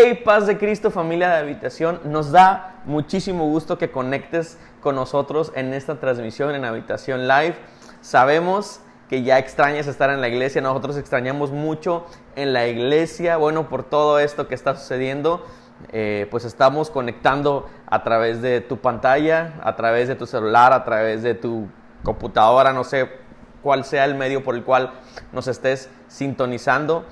Hey, paz de Cristo, familia de Habitación. Nos da muchísimo gusto que conectes con nosotros en esta transmisión en Habitación Live. Sabemos que ya extrañas estar en la iglesia. Nosotros extrañamos mucho en la iglesia. Bueno, por todo esto que está sucediendo, pues estamos conectando a través de tu pantalla, a través de tu celular, a través de tu computadora. No sé cuál sea el medio por el cual nos estés sintonizando.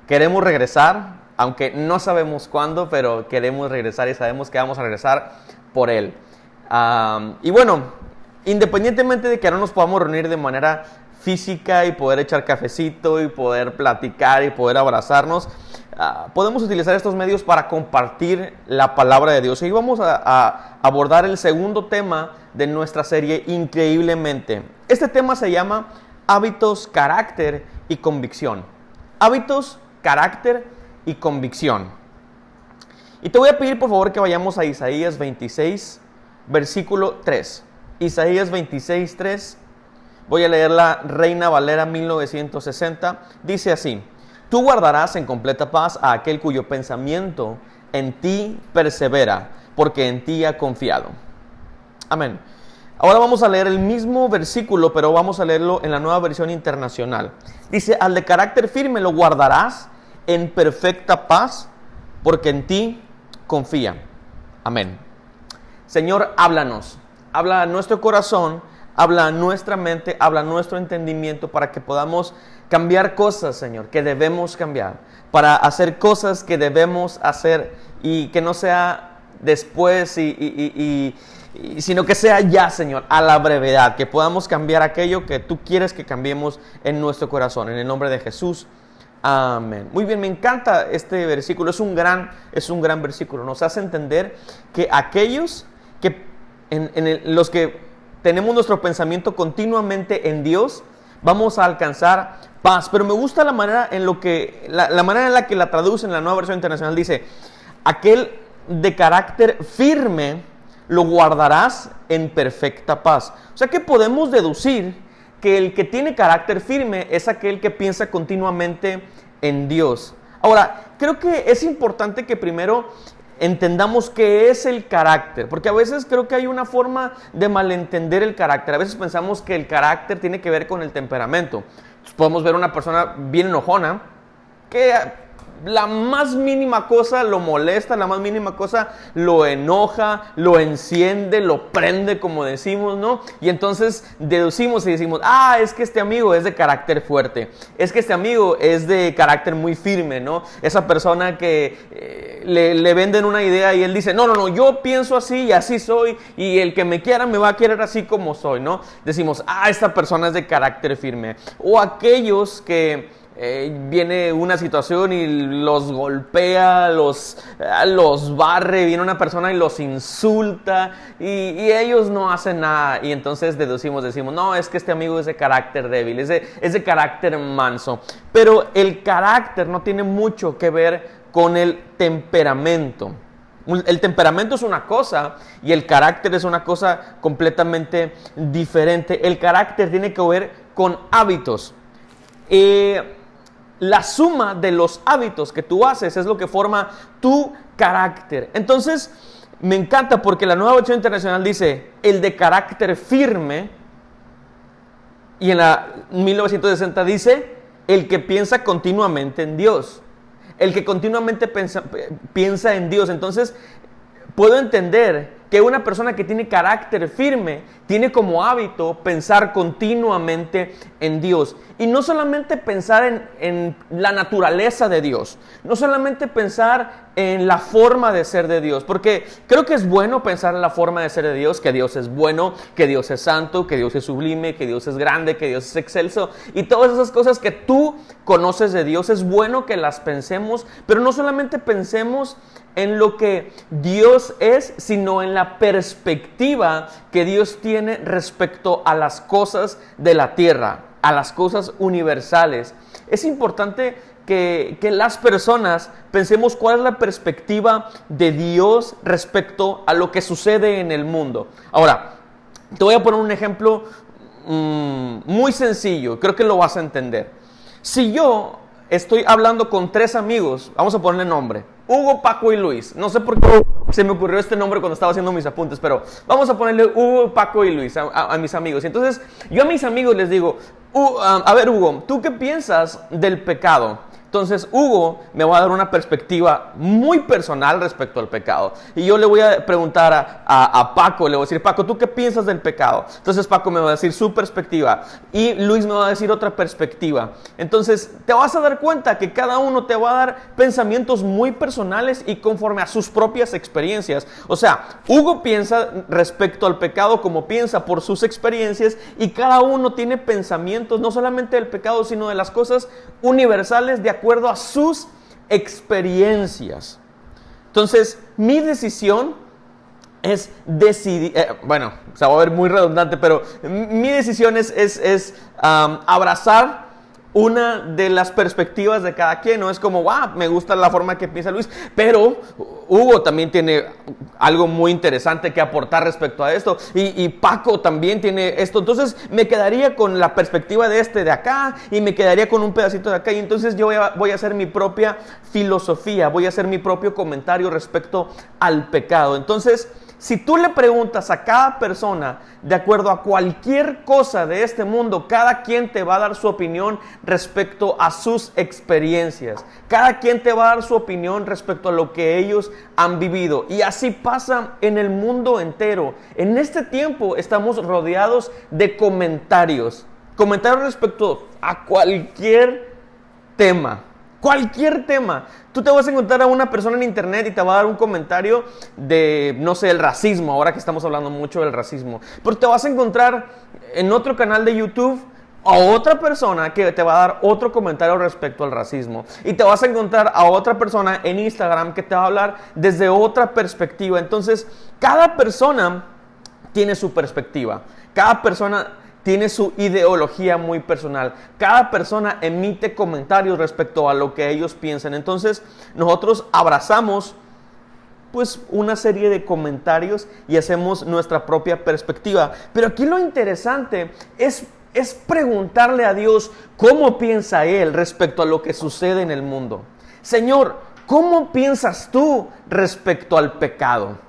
Queremos regresar. Aunque no sabemos cuándo, pero queremos regresar y sabemos que vamos a regresar por Él. Y bueno, independientemente de que no nos podamos reunir de manera física y poder echar cafecito y poder platicar y poder abrazarnos, podemos utilizar estos medios para compartir la palabra de Dios. Y vamos a abordar el segundo tema de nuestra serie, Increíblemente. Este tema se llama Hábitos, Carácter y Convicción. Hábitos, carácter y convicción. Y te voy a pedir por favor que vayamos a Isaías 26, versículo 3. Isaías 26, 3. Voy a leer la Reina Valera 1960. Dice así: Tú guardarás en completa paz a aquel cuyo pensamiento en ti persevera, porque en ti ha confiado. Amén. Ahora vamos a leer el mismo versículo, pero vamos a leerlo en la Nueva Versión Internacional. Dice: Al de carácter firme lo guardarás en perfecta paz, porque en ti confía. Amén. Señor, háblanos. Habla a nuestro corazón, habla a nuestra mente, habla a nuestro entendimiento para que podamos cambiar cosas, Señor, que debemos cambiar. Para hacer cosas que debemos hacer y que no sea después sino que sea ya, Señor, a la brevedad. Que podamos cambiar aquello que tú quieres que cambiemos en nuestro corazón. En el nombre de Jesús. Amén. Muy bien, me encanta este versículo. Es un gran versículo. Nos hace entender que aquellos que los que tenemos nuestro pensamiento continuamente en Dios, vamos a alcanzar paz. Pero me gusta la manera en la manera en la que la traduce en la Nueva Versión Internacional. Dice: aquel de carácter firme lo guardarás en perfecta paz. O sea que podemos deducir que el que tiene carácter firme es aquel que piensa continuamente en Dios. Ahora, creo que es importante que primero entendamos qué es el carácter, porque a veces creo que hay una forma de malentender el carácter. A veces pensamos que el carácter tiene que ver con el temperamento. Entonces, podemos ver una persona bien enojona que la más mínima cosa lo molesta, la más mínima cosa lo enoja, lo enciende, lo prende, como decimos, ¿no? Y entonces deducimos y decimos: es que este amigo es de carácter fuerte, es que este amigo es de carácter muy firme, ¿no? Esa persona que le venden una idea y él dice: no, yo pienso así y así soy, y el que me quiera me va a querer así como soy, ¿no? Decimos: esta persona es de carácter firme. O aquellos que viene una situación y los golpea, los barre, viene una persona y los insulta y ellos no hacen nada, y entonces decimos: no, es que este amigo es de carácter débil, es de carácter manso. Pero el carácter no tiene mucho que ver con el temperamento. El temperamento es una cosa y el carácter es una cosa completamente diferente. El carácter tiene que ver con hábitos. La suma de los hábitos que tú haces es lo que forma tu carácter. Entonces, me encanta porque la Nueva Versión Internacional dice: el de carácter firme, y en la 1960 dice: el que piensa continuamente en Dios. El que continuamente piensa en Dios. Entonces, puedo entender que una persona que tiene carácter firme tiene como hábito pensar continuamente en Dios. Y no solamente pensar en la naturaleza de Dios, no solamente pensar en la forma de ser de Dios, porque creo que es bueno pensar en la forma de ser de Dios, que Dios es bueno, que Dios es santo, que Dios es sublime, que Dios es grande, que Dios es excelso, y todas esas cosas que tú conoces de Dios, es bueno que las pensemos, pero no solamente pensemos en lo que Dios es, sino en la perspectiva que Dios tiene respecto a las cosas de la tierra, a las cosas universales. Es importante que las personas pensemos cuál es la perspectiva de Dios respecto a lo que sucede en el mundo. Ahora, te voy a poner un ejemplo muy sencillo, creo que lo vas a entender. Si yo estoy hablando con 3 amigos, vamos a ponerle nombre, Hugo, Paco y Luis. No sé por qué se me ocurrió este nombre cuando estaba haciendo mis apuntes, pero vamos a ponerle Hugo, Paco y Luis a mis amigos. Y entonces yo a mis amigos les digo, a ver Hugo, ¿tú qué piensas del pecado? Entonces Hugo me va a dar una perspectiva muy personal respecto al pecado. Y yo le voy a preguntar a Paco, le voy a decir, Paco, ¿tú qué piensas del pecado? Entonces Paco me va a decir su perspectiva y Luis me va a decir otra perspectiva. Entonces te vas a dar cuenta que cada uno te va a dar pensamientos muy personales y conforme a sus propias experiencias. O sea, Hugo piensa respecto al pecado como piensa por sus experiencias y cada uno tiene pensamientos no solamente del pecado, sino de las cosas universales de acuerdo a sus experiencias. Entonces, mi decisión es decidir, bueno, o sea, va a ver muy redundante, pero mi decisión es abrazar una de las perspectivas de cada quien. No es como, me gusta la forma que piensa Luis, pero Hugo también tiene algo muy interesante que aportar respecto a esto, y Paco también tiene esto. Entonces me quedaría con la perspectiva de de acá, y me quedaría con un pedacito de acá, y entonces yo voy a hacer mi propia filosofía, voy a hacer mi propio comentario respecto al pecado. Entonces, si tú le preguntas a cada persona de acuerdo a cualquier cosa de este mundo, cada quien te va a dar su opinión respecto a sus experiencias. Cada quien te va a dar su opinión respecto a lo que ellos han vivido. Y así pasa en el mundo entero. En este tiempo estamos rodeados de comentarios. Comentarios respecto a cualquier tema. Cualquier tema. Tú te vas a encontrar a una persona en internet y te va a dar un comentario de, no sé, el racismo, ahora que estamos hablando mucho del racismo. Pero te vas a encontrar en otro canal de YouTube a otra persona que te va a dar otro comentario respecto al racismo. Y te vas a encontrar a otra persona en Instagram que te va a hablar desde otra perspectiva. Entonces, cada persona tiene su perspectiva. Cada persona tiene su ideología muy personal. Cada persona emite comentarios respecto a lo que ellos piensan. Entonces, nosotros abrazamos pues una serie de comentarios y hacemos nuestra propia perspectiva. Pero aquí lo interesante es preguntarle a Dios cómo piensa Él respecto a lo que sucede en el mundo. Señor, ¿cómo piensas tú respecto al pecado?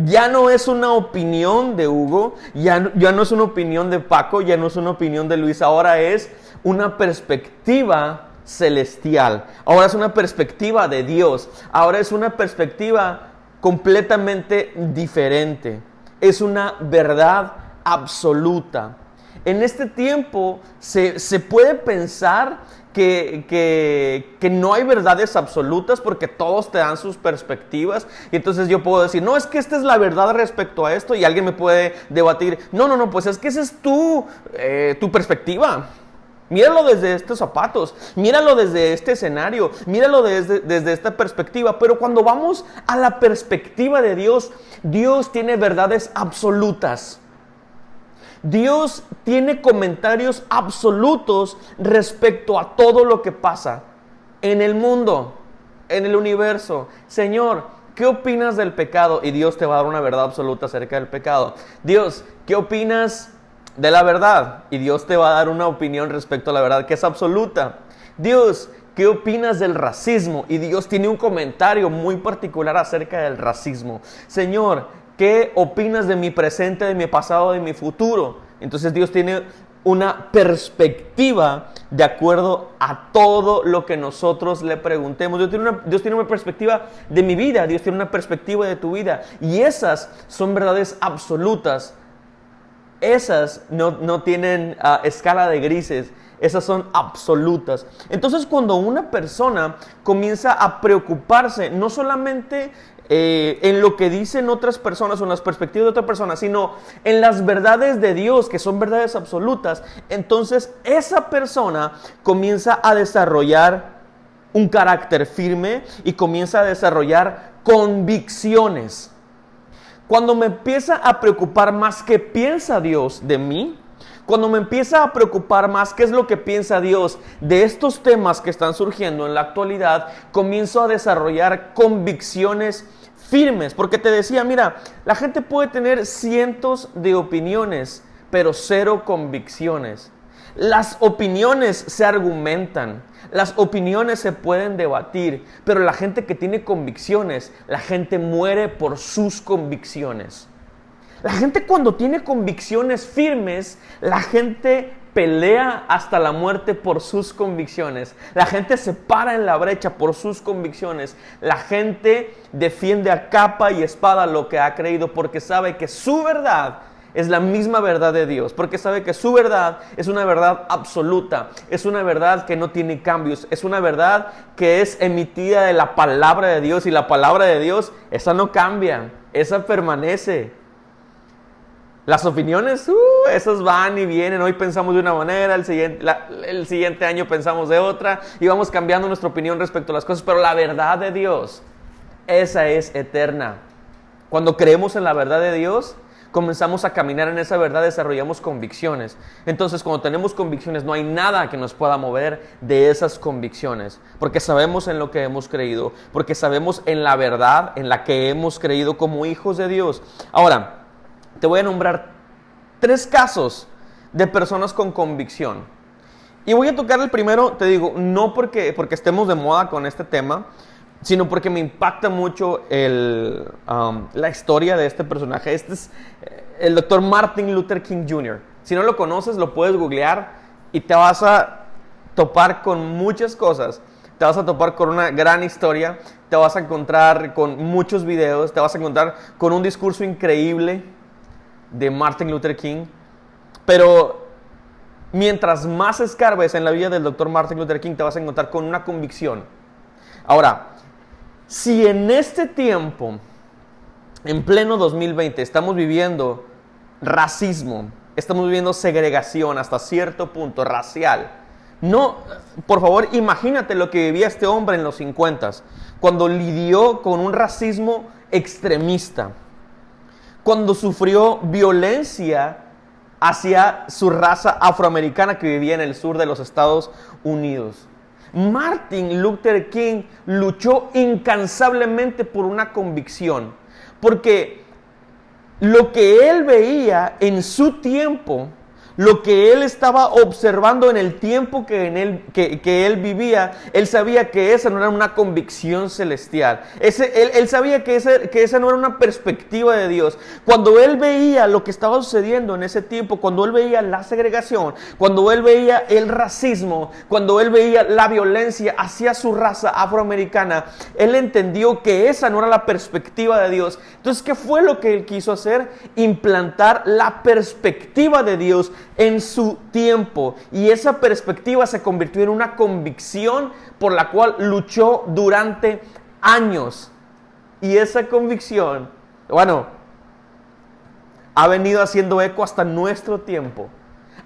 Ya no es una opinión de Hugo, ya no es una opinión de Paco, ya no es una opinión de Luis, ahora es una perspectiva celestial, ahora es una perspectiva de Dios, ahora es una perspectiva completamente diferente, es una verdad absoluta. En este tiempo se puede pensar que no hay verdades absolutas porque todos te dan sus perspectivas, y entonces yo puedo decir, no, es que esta es la verdad respecto a esto, y alguien me puede debatir, no, pues es que esa es tu perspectiva. Míralo desde estos zapatos, míralo desde este escenario, míralo desde esta perspectiva. Pero cuando vamos a la perspectiva de Dios, Dios tiene verdades absolutas. Dios tiene comentarios absolutos respecto a todo lo que pasa en el mundo, en el universo. Señor, ¿qué opinas del pecado? Y Dios te va a dar una verdad absoluta acerca del pecado. Dios, ¿qué opinas de la verdad? Y Dios te va a dar una opinión respecto a la verdad que es absoluta. Dios, ¿qué opinas del racismo? Y Dios tiene un comentario muy particular acerca del racismo. Señor, ¿qué opinas de mi presente, de mi pasado, de mi futuro? Entonces Dios tiene una perspectiva de acuerdo a todo lo que nosotros le preguntemos. Dios tiene una perspectiva de mi vida, Dios tiene una perspectiva de tu vida. Y esas son verdades absolutas. Esas no tienen escala de grises. Esas son absolutas. Entonces, cuando una persona comienza a preocuparse, no solamente en lo que dicen otras personas o en las perspectivas de otras personas, sino en las verdades de Dios, que son verdades absolutas, entonces esa persona comienza a desarrollar un carácter firme y comienza a desarrollar convicciones. Cuando me empieza a preocupar más qué piensa Dios de mí, cuando me empieza a preocupar más qué es lo que piensa Dios de estos temas que están surgiendo en la actualidad, comienzo a desarrollar convicciones firmes. Porque te decía, mira, la gente puede tener cientos de opiniones, pero 0 convicciones. Las opiniones se argumentan, las opiniones se pueden debatir, pero la gente que tiene convicciones, la gente muere por sus convicciones. La gente cuando tiene convicciones firmes, la gente pelea hasta la muerte por sus convicciones. La gente se para en la brecha por sus convicciones. La gente defiende a capa y espada lo que ha creído porque sabe que su verdad es la misma verdad de Dios, porque sabe que su verdad es una verdad absoluta, es una verdad que no tiene cambios, es una verdad que es emitida de la palabra de Dios, y la palabra de Dios, esa no cambia, esa permanece. Las opiniones, esas van y vienen. Hoy pensamos de una manera, el siguiente año pensamos de otra, y vamos cambiando nuestra opinión respecto a las cosas, pero la verdad de Dios, esa es eterna. Cuando creemos en la verdad de Dios, comenzamos a caminar en esa verdad, desarrollamos convicciones. Entonces, cuando tenemos convicciones, no hay nada que nos pueda mover de esas convicciones, porque sabemos en lo que hemos creído, porque sabemos en la verdad en la que hemos creído como hijos de Dios. Ahora, te voy a nombrar 3 casos de personas con convicción. Y voy a tocar el primero, te digo, no porque estemos de moda con este tema, sino porque me impacta mucho la historia de este personaje. Este es el Dr. Martin Luther King Jr. Si no lo conoces, lo puedes googlear y te vas a topar con muchas cosas. Te vas a topar con una gran historia, te vas a encontrar con muchos videos, te vas a encontrar con un discurso increíble de Martin Luther King. Pero mientras más escarbes en la vida del Dr. Martin Luther King, te vas a encontrar con una convicción. Ahora, si en este tiempo, en pleno 2020, estamos viviendo racismo, estamos viviendo segregación hasta cierto punto racial, no, por favor, imagínate lo que vivía este hombre en los 50s, cuando lidió con un racismo extremista, cuando sufrió violencia hacia su raza afroamericana que vivía en el sur de los Estados Unidos. Martin Luther King luchó incansablemente por una convicción, porque lo que él veía en su tiempo, lo que él estaba observando en el tiempo que él vivía, él sabía que esa no era una convicción celestial. Él sabía que esa no era una perspectiva de Dios. Cuando él veía lo que estaba sucediendo en ese tiempo, cuando él veía la segregación, cuando él veía el racismo, cuando él veía la violencia hacia su raza afroamericana, él entendió que esa no era la perspectiva de Dios. Entonces, ¿qué fue lo que él quiso hacer? Implantar la perspectiva de Dios en su tiempo, y esa perspectiva se convirtió en una convicción por la cual luchó durante años. Y esa convicción, bueno, ha venido haciendo eco hasta nuestro tiempo,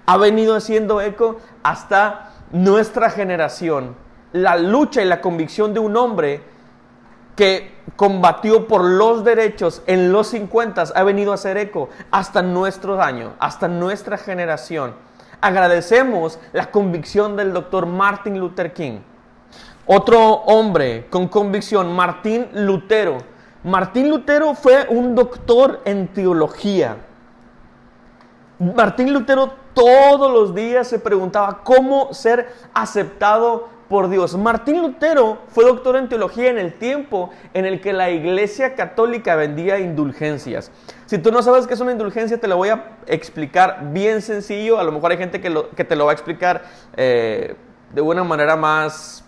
ha venido haciendo eco hasta nuestra generación. La lucha y la convicción de un hombre que combatió por los derechos en los 50s ha venido a hacer eco hasta nuestros años, hasta nuestra generación. Agradecemos la convicción del Dr. Martin Luther King. Otro hombre con convicción, Martín Lutero. Martín Lutero fue un doctor en teología. Martín Lutero todos los días se preguntaba cómo ser aceptado por Dios. Martín Lutero fue doctor en teología en el tiempo en el que la Iglesia Católica vendía indulgencias. Si tú no sabes qué es una indulgencia, te lo voy a explicar bien sencillo. A lo mejor hay gente que te lo va a explicar de una manera más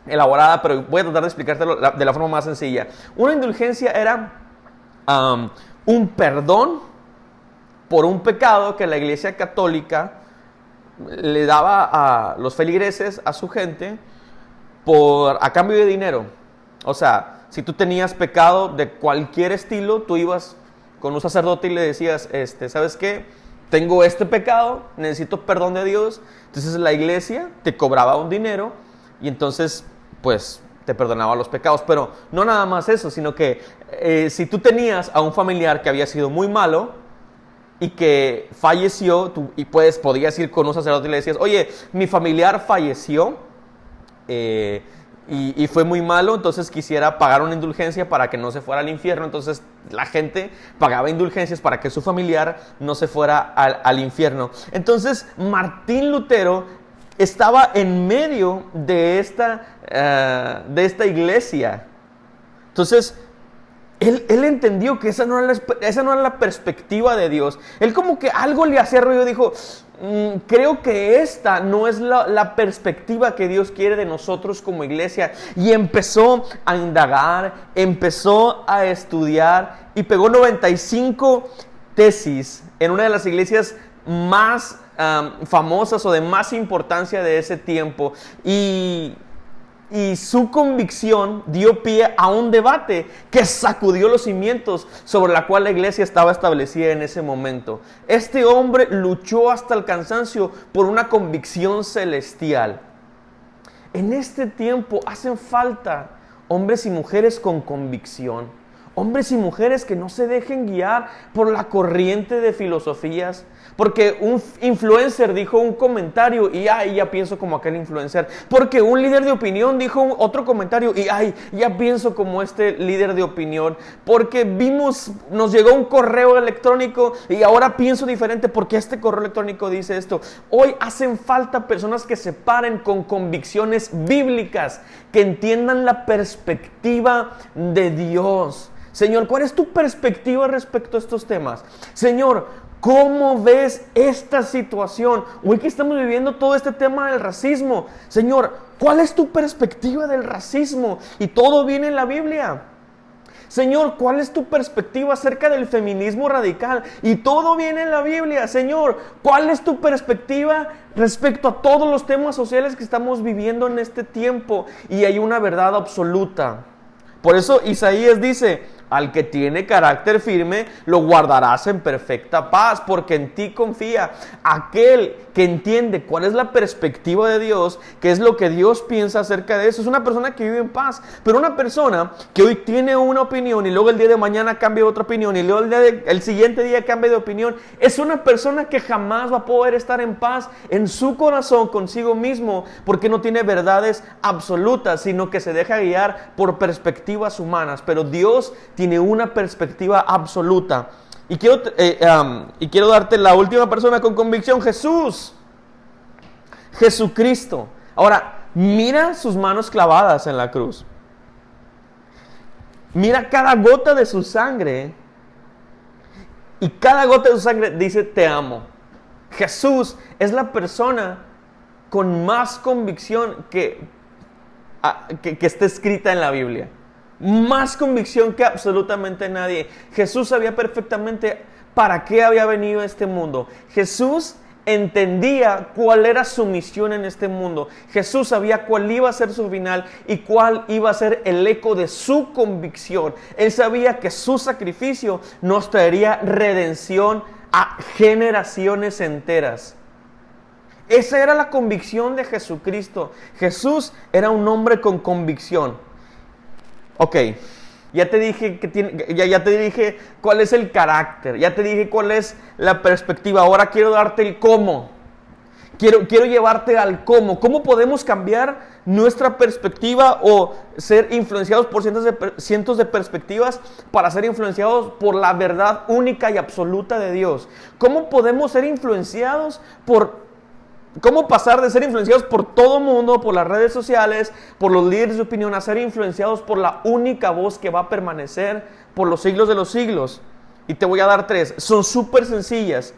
elaborada, pero voy a tratar de explicártelo de la forma más sencilla. Una indulgencia era un perdón por un pecado que la Iglesia Católica le daba a los feligreses, a su gente, a cambio de dinero. O sea, si tú tenías pecado de cualquier estilo, tú ibas con un sacerdote y le decías, ¿sabes qué? Tengo este pecado, necesito perdón de Dios. Entonces la iglesia te cobraba un dinero y entonces, pues, te perdonaba los pecados. Pero no nada más eso, sino que si tú tenías a un familiar que había sido muy malo y que falleció, podías ir con un sacerdote y le decías, oye, mi familiar falleció, y fue muy malo, entonces quisiera pagar una indulgencia para que no se fuera al infierno. Entonces la gente pagaba indulgencias para que su familiar no se fuera al infierno. Entonces Martín Lutero estaba en medio de esta iglesia. Entonces él entendió que esa no era la perspectiva de Dios. Él como que algo le hacía ruido, dijo, creo que esta no es la perspectiva que Dios quiere de nosotros como iglesia. Y empezó a indagar, empezó a estudiar y pegó 95 tesis en una de las iglesias más famosas o de más importancia de ese tiempo. Y su convicción dio pie a un debate que sacudió los cimientos sobre la cual la iglesia estaba establecida en ese momento. Este hombre luchó hasta el cansancio por una convicción celestial. En este tiempo hacen falta hombres y mujeres con convicción. Hombres y mujeres que no se dejen guiar por la corriente de filosofías. Porque un influencer dijo un comentario y ya pienso como aquel influencer. Porque un líder de opinión dijo otro comentario y ya pienso como este líder de opinión. Porque nos llegó un correo electrónico y ahora pienso diferente porque este correo electrónico dice esto. Hoy hacen falta personas que se paren con convicciones bíblicas, que entiendan la perspectiva de Dios. Señor, ¿cuál es tu perspectiva respecto a estos temas? Señor, ¿cómo ves esta situación? Hoy que estamos viviendo todo este tema del racismo. Señor, ¿cuál es tu perspectiva del racismo? Y todo viene en la Biblia. Señor, ¿cuál es tu perspectiva acerca del feminismo radical? Y todo viene en la Biblia. Señor, ¿cuál es tu perspectiva respecto a todos los temas sociales que estamos viviendo en este tiempo? Y hay una verdad absoluta. Por eso Isaías dice, al que tiene carácter firme, lo guardarás en perfecta paz, porque en ti confía. Aquel que entiende cuál es la perspectiva de Dios, qué es lo que Dios piensa acerca de eso, es una persona que vive en paz. Pero una persona que hoy tiene una opinión y luego el día de mañana cambia otra opinión y luego el siguiente día cambia de opinión, es una persona que jamás va a poder estar en paz en su corazón consigo mismo, porque no tiene verdades absolutas, sino que se deja guiar por perspectivas humanas. Pero Dios tiene una perspectiva absoluta. Y quiero darte la última persona con convicción, Jesucristo. Ahora, mira sus manos clavadas en la cruz. Mira cada gota de su sangre. Y cada gota de su sangre dice, te amo. Jesús es la persona con más convicción que está escrita en la Biblia. Más convicción que absolutamente nadie. Jesús sabía perfectamente para qué había venido a este mundo. Jesús entendía cuál era su misión en este mundo. Jesús sabía cuál iba a ser su final y cuál iba a ser el eco de su convicción. Él sabía que su sacrificio nos traería redención a generaciones enteras. Esa era la convicción de Jesucristo. Jesús era un hombre con convicción. Ok, ya te dije ya te dije cuál es el carácter, ya te dije cuál es la perspectiva. Ahora quiero darte el cómo. Quiero llevarte al cómo. ¿Cómo podemos cambiar nuestra perspectiva o ser influenciados por cientos de perspectivas para ser influenciados por la verdad única y absoluta de Dios? ¿Cómo podemos ser influenciados ¿Cómo pasar de ser influenciados por todo mundo, por las redes sociales, por los líderes de opinión, a ser influenciados por la única voz que va a permanecer por los siglos de los siglos? Y te voy a dar 3. Son súper sencillas.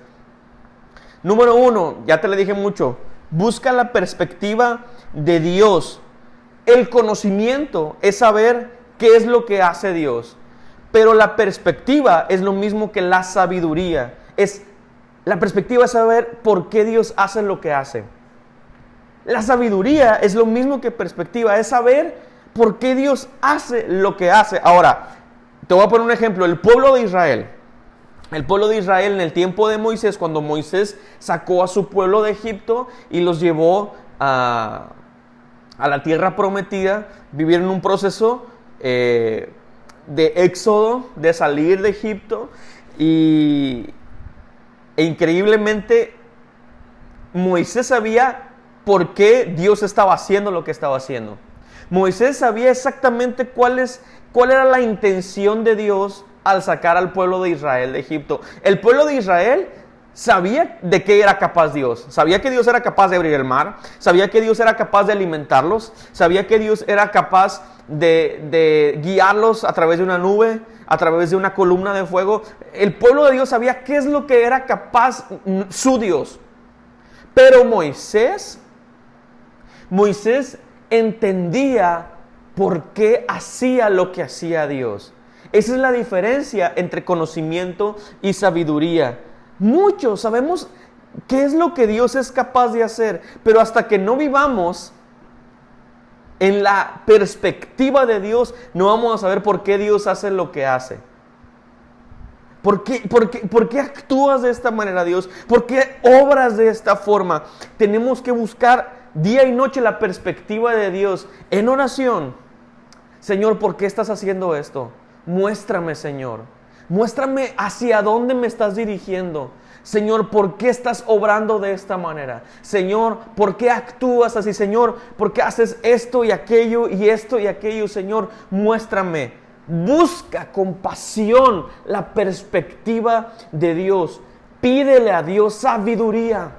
Número 1, ya te le dije mucho. Busca la perspectiva de Dios. El conocimiento es saber qué es lo que hace Dios. Pero la perspectiva es lo mismo que la sabiduría. La perspectiva es saber por qué Dios hace lo que hace. La sabiduría es lo mismo que perspectiva, es saber por qué Dios hace lo que hace. Ahora, te voy a poner un ejemplo. El pueblo de Israel en el tiempo de Moisés, cuando Moisés sacó a su pueblo de Egipto y los llevó a la tierra prometida, vivieron un proceso de éxodo, de salir de Egipto e increíblemente, Moisés sabía por qué Dios estaba haciendo lo que estaba haciendo. Moisés sabía exactamente cuál era la intención de Dios al sacar al pueblo de Israel de Egipto. El pueblo de Israel sabía de qué era capaz Dios. Sabía que Dios era capaz de abrir el mar. Sabía que Dios era capaz de alimentarlos. Sabía que Dios era capaz de guiarlos a través de una nube, a través de una columna de fuego. El pueblo de Dios sabía qué es lo que era capaz su Dios. Pero Moisés entendía por qué hacía lo que hacía Dios. Esa es la diferencia entre conocimiento y sabiduría. Muchos sabemos qué es lo que Dios es capaz de hacer, pero hasta que no vivamos en la perspectiva de Dios, no vamos a saber por qué Dios hace lo que hace. ¿Por qué actúas de esta manera, Dios? ¿Por qué obras de esta forma? Tenemos que buscar día y noche la perspectiva de Dios en oración. Señor, ¿por qué estás haciendo esto? Muéstrame, Señor. Muéstrame hacia dónde me estás dirigiendo. Señor, ¿por qué estás obrando de esta manera? Señor, ¿por qué actúas así? Señor, ¿por qué haces esto y aquello y esto y aquello? Señor, muéstrame. Busca con pasión la perspectiva de Dios. Pídele a Dios sabiduría.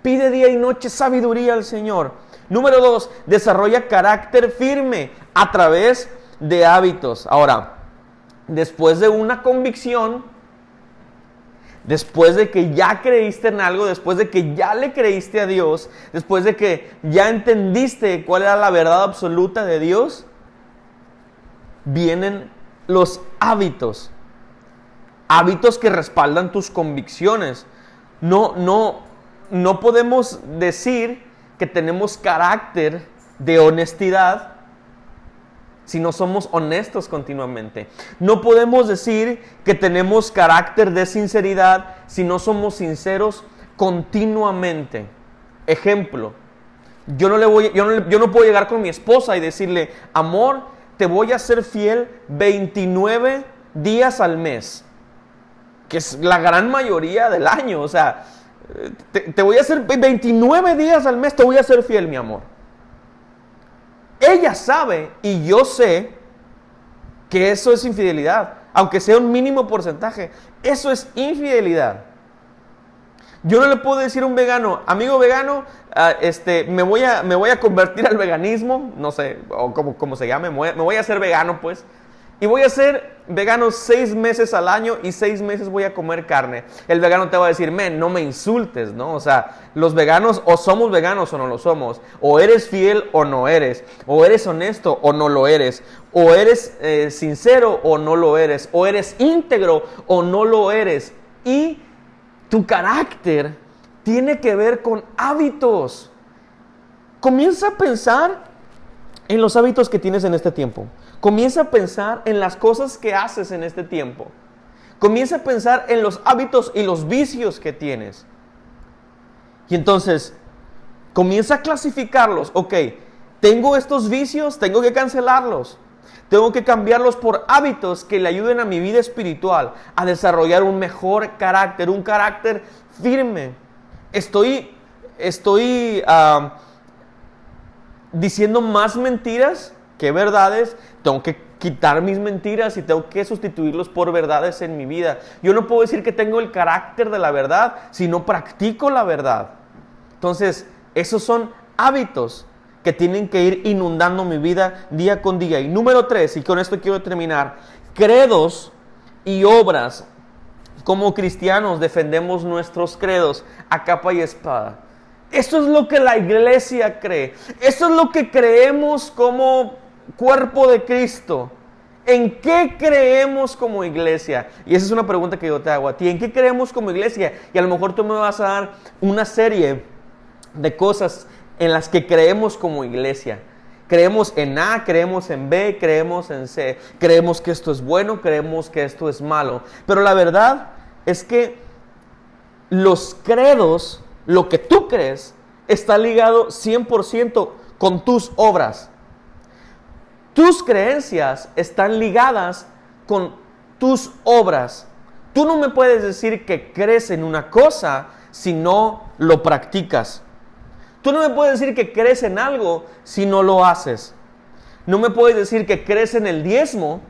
Pide día y noche sabiduría al Señor. Número 2, desarrolla carácter firme a través de hábitos. Ahora, después de una convicción, después de que ya creíste en algo, después de que ya le creíste a Dios, después de que ya entendiste cuál era la verdad absoluta de Dios, vienen los hábitos. Hábitos que respaldan tus convicciones. No podemos decir que tenemos carácter de honestidad si no somos honestos continuamente. No podemos decir que tenemos carácter de sinceridad si no somos sinceros continuamente. Ejemplo, yo no puedo llegar con mi esposa y decirle, amor, te voy a ser fiel 29 días al mes, que es la gran mayoría del año. O sea, te voy a hacer 29 días al mes, te voy a ser fiel, mi amor. Ella sabe y yo sé que eso es infidelidad, aunque sea un mínimo porcentaje. Eso es infidelidad. Yo no le puedo decir a un vegano, amigo vegano, me voy a convertir al veganismo, no sé, o como se llame, me voy a hacer vegano, pues. Y voy a ser vegano 6 meses al año y 6 meses voy a comer carne. El vegano te va a decir, no me insultes, ¿no? O sea, los veganos o somos veganos o no lo somos. O eres fiel o no eres. O eres honesto o no lo eres. O eres sincero o no lo eres. O eres íntegro o no lo eres. Y tu carácter tiene que ver con hábitos. Comienza a pensar en los hábitos que tienes en este tiempo. Comienza a pensar en las cosas que haces en este tiempo. Comienza a pensar en los hábitos y los vicios que tienes. Y entonces, comienza a clasificarlos. Ok, tengo estos vicios, tengo que cancelarlos. Tengo que cambiarlos por hábitos que le ayuden a mi vida espiritual a desarrollar un mejor carácter, un carácter firme. Estoy diciendo más mentiras que verdades. Tengo que quitar mis mentiras y tengo que sustituirlos por verdades en mi vida. Yo no puedo decir que tengo el carácter de la verdad si no practico la verdad. Entonces, esos son hábitos que tienen que ir inundando mi vida día con día. Y número 3, y con esto quiero terminar, credos y obras. Como cristianos defendemos nuestros credos a capa y espada. Esto es lo que la iglesia cree. Esto es lo que creemos como cuerpo de Cristo. ¿En qué creemos como iglesia? Y esa es una pregunta que yo te hago a ti. ¿En qué creemos como iglesia? Y a lo mejor tú me vas a dar una serie de cosas en las que creemos como iglesia. Creemos en A, creemos en B, creemos en C. Creemos que esto es bueno, creemos que esto es malo. Pero la verdad es que los credos, lo que tú crees, está ligado 100% con tus obras. Tus creencias están ligadas con tus obras. Tú no me puedes decir que crees en una cosa si no lo practicas. Tú no me puedes decir que crees en algo si no lo haces. No me puedes decir que crees en el diezmo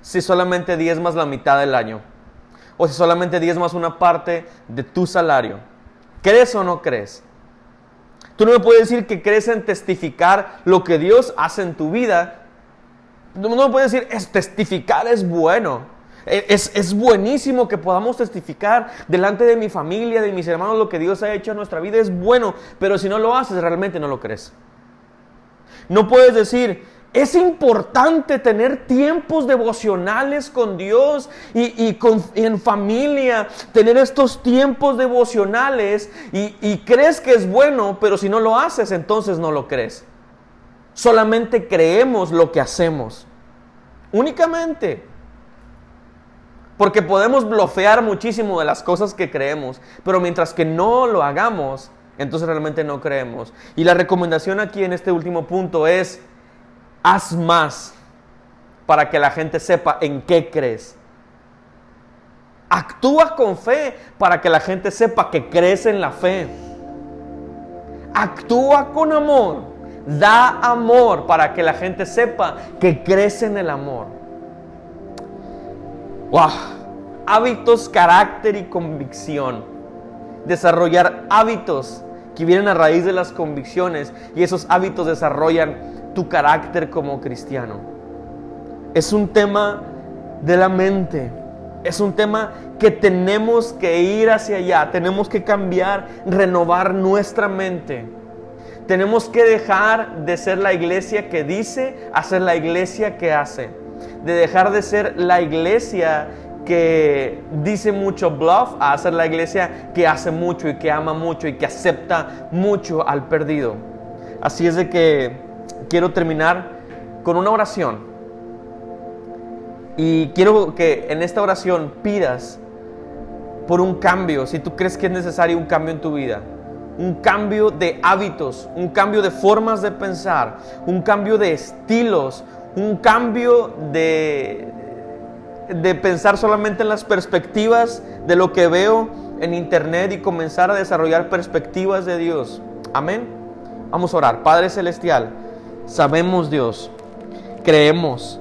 si solamente diezmas la mitad del año. O si solamente diezmas una parte de tu salario. ¿Crees o no crees? Tú no me puedes decir que crees en testificar lo que Dios hace en tu vida. No me puedes decir, testificar es bueno. Es buenísimo que podamos testificar delante de mi familia, de mis hermanos, lo que Dios ha hecho en nuestra vida. Es bueno, pero si no lo haces, realmente no lo crees. No puedes decir, es importante tener tiempos devocionales con Dios y en familia, tener estos tiempos devocionales y crees que es bueno, pero si no lo haces, entonces no lo crees. Solamente creemos lo que hacemos. Únicamente. Porque podemos blofear muchísimo de las cosas que creemos, pero mientras que no lo hagamos, entonces realmente no creemos. Y la recomendación aquí en este último punto es, haz más para que la gente sepa en qué crees. Actúa con fe para que la gente sepa que crees en la fe. Actúa con amor. Da amor para que la gente sepa que crees en el amor. ¡Wow! Hábitos, carácter y convicción. Desarrollar hábitos que vienen a raíz de las convicciones y esos hábitos desarrollan tu carácter como cristiano. Es un tema de la mente. Es un tema que tenemos que ir hacia allá. Tenemos que cambiar, renovar nuestra mente. Tenemos que dejar de ser la iglesia que dice a ser la iglesia que hace. De dejar de ser la iglesia que dice mucho bluff a ser la iglesia que hace mucho y que ama mucho y que acepta mucho al perdido. Así es de que quiero terminar con una oración. Y quiero que en esta oración pidas por un cambio, si tú crees que es necesario un cambio en tu vida. Un cambio de hábitos, un cambio de formas de pensar, un cambio de estilos, un cambio de pensar solamente en las perspectivas de lo que veo en internet y comenzar a desarrollar perspectivas de Dios. Amén. Vamos a orar. Padre Celestial, sabemos, Dios, creemos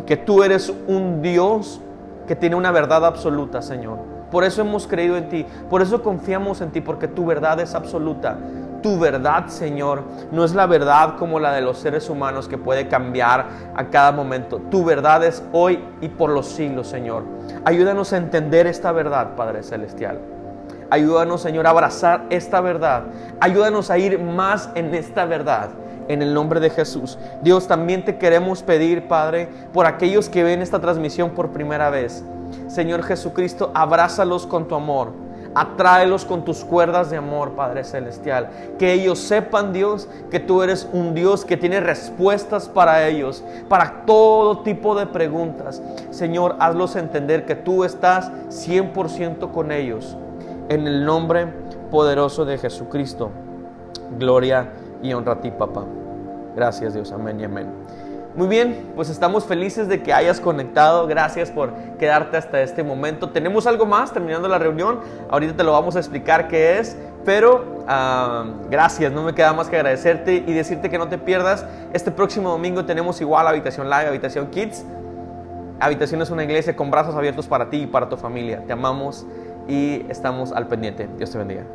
que tú eres un Dios que tiene una verdad absoluta, Señor. Por eso hemos creído en ti, por eso confiamos en ti, porque tu verdad es absoluta. Tu verdad, Señor, no es la verdad como la de los seres humanos que puede cambiar a cada momento. Tu verdad es hoy y por los siglos, Señor. Ayúdanos a entender esta verdad, Padre Celestial. Ayúdanos, Señor, a abrazar esta verdad. Ayúdanos a ir más en esta verdad. En el nombre de Jesús. Dios, también te queremos pedir, Padre, por aquellos que ven esta transmisión por primera vez. Señor Jesucristo, abrázalos con tu amor. Atráelos con tus cuerdas de amor, Padre Celestial. Que ellos sepan, Dios, que tú eres un Dios que tiene respuestas para ellos, para todo tipo de preguntas. Señor, hazlos entender que tú estás 100% con ellos. En el nombre poderoso de Jesucristo. Gloria y honra a ti, papá. Gracias, Dios. Amén y amén. Muy bien, pues estamos felices de que hayas conectado. Gracias por quedarte hasta este momento. Tenemos algo más terminando la reunión. Ahorita te lo vamos a explicar qué es. Pero gracias, no me queda más que agradecerte y decirte que no te pierdas. Este próximo domingo tenemos igual Habitación Live, Habitación Kids. Habitación es una iglesia con brazos abiertos para ti y para tu familia. Te amamos y estamos al pendiente. Dios te bendiga.